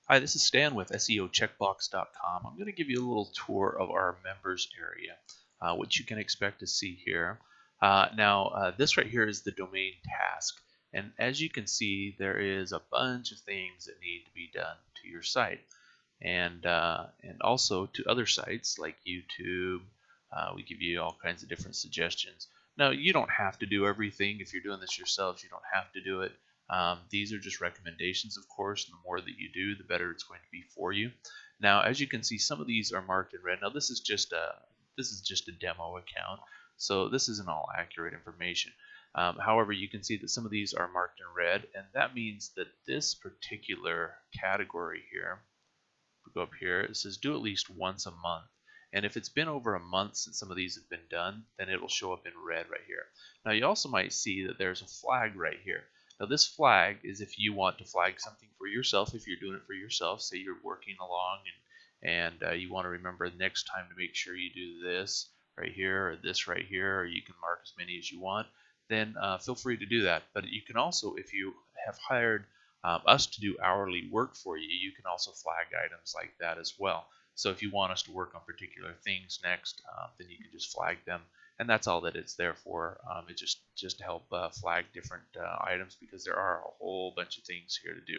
Hi, this is Stan with SEOCheckBox.com. I'm going to give you a little tour of our members area, which you can expect to see here. This right here is the domain task. And as you can see, there is a bunch of things that need to be done to your site. And also to other sites like YouTube. We give you all kinds of different suggestions. Now, you don't have to do everything. If you're doing this yourselves, you don't have to do it. These are just recommendations, of course, and the more that you do, the better it's going to be for you. Now, as you can see, some of these are marked in red. Now, this is just a demo account, so this isn't all accurate information. However, you can see that some of these are marked in red, and that means that this particular category here, we go up here, it says do at least once a month. And if it's been over a month since some of these have been done, then it'll show up in red right here. Now, you also might see that there's a flag right here. Now, this flag is if you want to flag something for yourself, if you're doing it for yourself, say you're working along and you want to remember the next time to make sure you do this right here or this right here, or you can mark as many as you want, then feel free to do that. But you can also, if you have hired us to do hourly work for you, you can also flag items like that as well. So if you want us to work on particular things next, then you can just flag them, and that's all that it's there for. It's just to help flag different items, because there are a whole bunch of things here to do.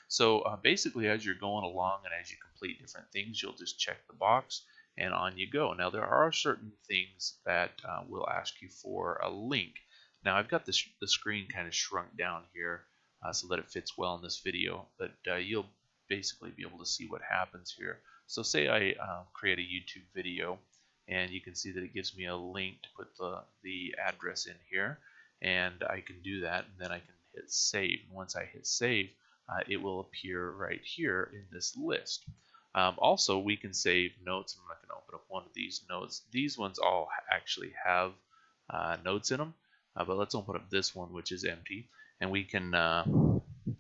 So basically, as you're going along and as you complete different things, you'll just check the box and on you go. Now, there are certain things that will ask you for a link. Now, I've got the screen kind of shrunk down here so that it fits well in this video, but you'll basically be able to see what happens here. So say I create a YouTube video, and you can see that it gives me a link to put the address in here, and I can do that, and then I can hit save. Once I hit save, it will appear right here in this list. Also, we can save notes. I'm not going to open up one of these notes. These ones all actually have notes in them, but let's open up this one, which is empty, and we can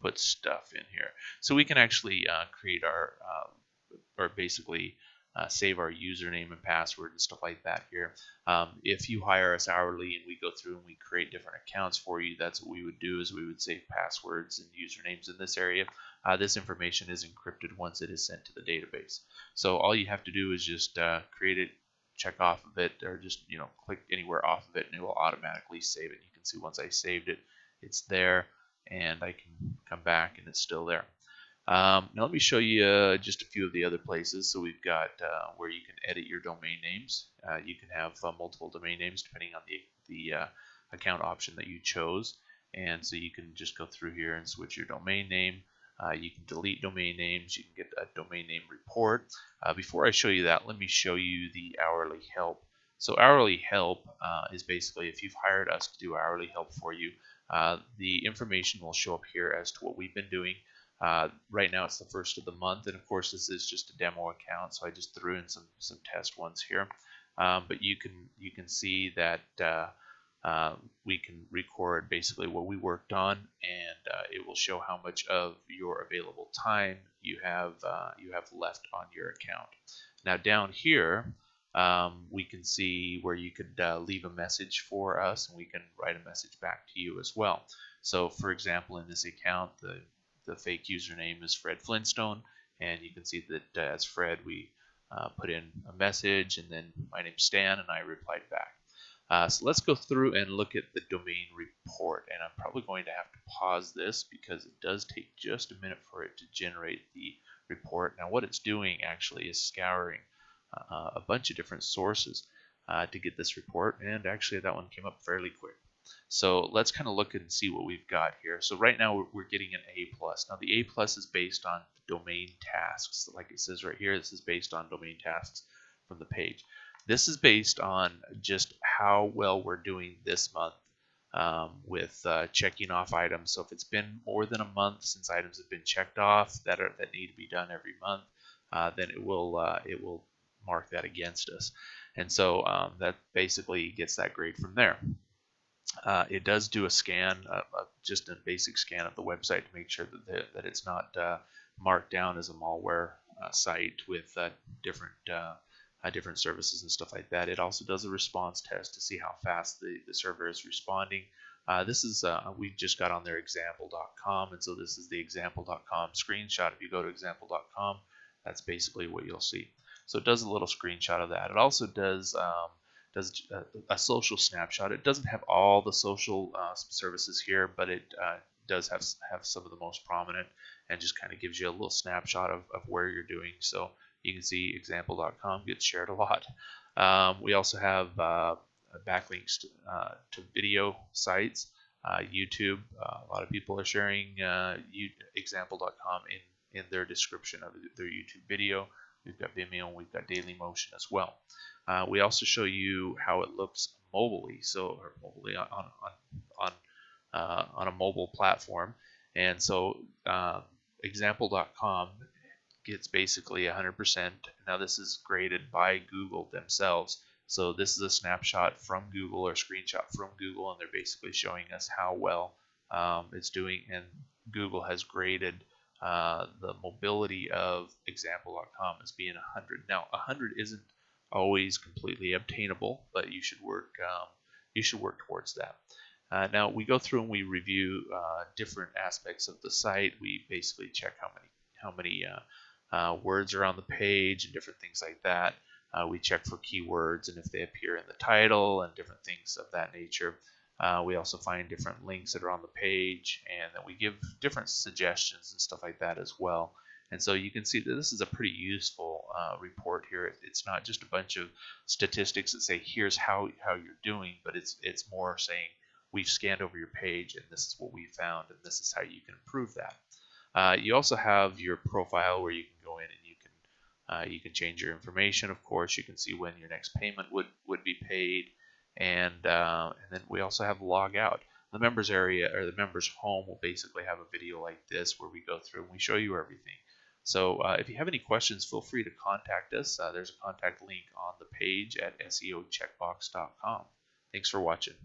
put stuff in here. So we can actually create our or basically save our username and password and stuff like that here. If you hire us hourly and we go through and we create different accounts for you, that's what we would do, is we would save passwords and usernames in this area. This information is encrypted once it is sent to the database. So all you have to do is just create it, check off of it, or just click anywhere off of it, and it will automatically save it. You can see once I saved it, it's there, and I can come back and it's still there. Now let me show you just a few of the other places. So we've got where you can edit your domain names. You can have multiple domain names depending on the account option that you chose. And so you can just go through here and switch your domain name. You can delete domain names. You can get a domain name report. Before I show you that, let me show you the hourly help. So hourly help is basically if you've hired us to do hourly help for you, the information will show up here as to what we've been doing. Right now it's the first of the month, and of course this is just a demo account, so I just threw in some test ones here. But you can see that we can record basically what we worked on, and it will show how much of your available time you have left on your account. Now down here we can see where you could leave a message for us, and we can write a message back to you as well. So for example, in this account, the fake username is Fred Flintstone, and you can see that as Fred we put in a message, and then my name's Stan, and I replied back. So let's go through and look at the domain report, and I'm probably going to have to pause this because it does take just a minute for it to generate the report. Now what it's doing actually is scouring a bunch of different sources to get this report, and actually that one came up fairly quick. So let's kind of look and see what we've got here. So right now we're getting an A+. Now the A+ is based on domain tasks. Like it says right here, this is based on domain tasks from the page. This is based on just how well we're doing this month with checking off items. So if it's been more than a month since items have been checked off that need to be done every month, then it will mark that against us. And so that basically gets that grade from there. It does do a scan, just a basic scan of the website to make sure that it's not marked down as a malware site with different services and stuff like that. It also does a response test to see how fast the server is responding. This is we just got on their example.com, and so this is the example.com screenshot. If you go to example.com, that's basically what you'll see. So it does a little screenshot of that. It also does a social snapshot. It doesn't have all the social services here, but it does have some of the most prominent, and just kind of gives you a little snapshot of where you're doing. So you can see example.com gets shared a lot. We also have backlinks to video sites, YouTube. A lot of people are sharing example.com in their description of their YouTube video. We've got Vimeo, and we've got Dailymotion as well. We also show you how it looks mobilely, so or mobilely on a mobile platform. And so example.com gets basically 100%. Now this is graded by Google themselves. So this is a snapshot from Google, or screenshot from Google, and they're basically showing us how well it's doing. And Google has graded the mobility of example.com as being 100. Now 100 isn't always completely obtainable, but you should work towards that. Now we go through and we review different aspects of the site. We basically check how many words are on the page and different things like that. We check for keywords and if they appear in the title and different things of that nature. We also find different links that are on the page, and then we give different suggestions and stuff like that as well. And so you can see that this is a pretty useful report here. It's not just a bunch of statistics that say here's how you're doing, but it's more saying we've scanned over your page and this is what we found, and this is how you can improve that. You also have your profile where you can go in and you can change your information. Of course, you can see when your next payment would be paid, and then we also have log out. The members area, or the members home, will basically have a video like this where we go through and we show you everything. So if you have any questions, feel free to contact us. There's a contact link on the page at SEOCheckBox.com. Thanks for watching.